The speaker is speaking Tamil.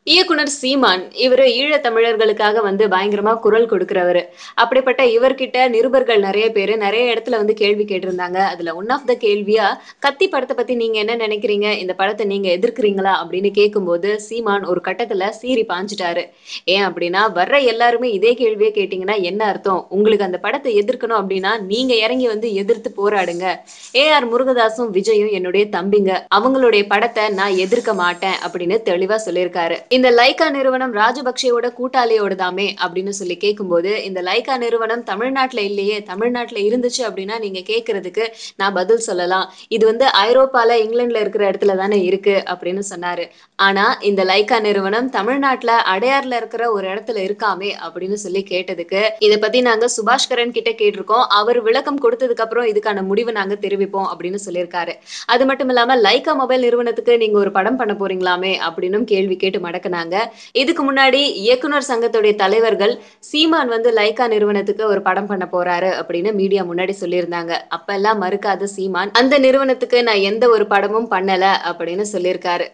இயக்குனர் சீமான், இவரு ஈழத் தமிழர்களுக்காக வந்து பயங்கரமா குரல் கொடுக்கிறவரு. அப்படிப்பட்ட இவர்கிட்ட நிருபர்கள் நெறைய பேரு, நெறைய இடத்துல வந்து கேள்வி கேட்டிருந்தாங்க. அதுல ஒன் ஆஃப் த கேள்வியா, "கத்தி படத்த பத்தி நீங்க என்ன நெனைக்கிறீங்க? இந்த படத்த நீங்க எதிர்க்கிறீங்களா?" அப்படின்னு கேட்கும்போது, சீமான் ஒரு கட்டத்துல சீறி பாய்ஞ்சுட்டாரு. ஏன் அப்படின்னா, வர்ற எல்லாருமே இதே கேள்விய கேட்டீங்கன்னா என்ன அர்த்தம்? உங்களுக்கு அந்த படத்த எதிர்க்கணும் அப்படின்னா, நீங்க இறங்கி வந்து எதிர்த்து போராடுங்க. ஏ.ஆர். முருகதாஸும், விஜயும் என்னுடைய தம்பிங்க. அவங்களுடைய படத்த நான் எதிர்க்க மாட்டேன் அப்படின்னு தெளிவா சொல்லியிருக்காரு. இந்த லைக்கா நிறுவனம் ராஜபக்சேவோட கூட்டாளியோடதாமே அப்படின்னு சொல்லி கேட்கும்போது, இந்த லைக்கா நிறுவனம் தமிழ்நாட்டுல இல்லையே, தமிழ்நாட்டுல இருந்துச்சு அப்படின்னா நீங்க கேட்கறதுக்கு நான் பதில் சொல்லலாம். இது வந்து ஐரோப்பால, இங்கிலாந்துல இருக்கிற இடத்துல தானே இருக்கு அப்படின்னு சொன்னாரு. ஆனா இந்த லைக்கா நிறுவனம் தமிழ்நாட்டுல அடையார்ல இருக்கிற ஒரு இடத்துல இருக்காமே அப்படின்னு சொல்லி கேட்டதுக்கு, இத பத்தி நாங்க சுபாஷ்கரன் கிட்ட கேட்டிருக்கோம். அவர் விளக்கம் கொடுத்ததுக்கு அப்புறம் இதுக்கான முடிவ நாங்க தெரிவிப்போம் அப்படின்னு சொல்லியிருக்காரு. அது மட்டும் இல்லாம லைக்கா மொபைல் நிறுவனத்துக்கு நீங்க ஒரு படம் பண்ண போறீங்களாமே அப்படின்னும் கேள்வி கேட்டு மடக்குனாங்க. இதுக்கு முன்னாடி இயக்குனர் சங்கத்துடைய தலைவர்கள் சீமான் வந்து லைக்கா நிறுவனத்துக்கு ஒரு படம் பண்ண போறாரு அப்படின்னு மீடியா முன்னாடி சொல்லியிருந்தாங்க. அப்பெல்லாம் மறுக்காத சீமான் அந்த நிறுவனத்துக்கு நான் எந்த ஒரு படமும் பண்ணல அப்படின்னு சொல்லியிருக்காரு.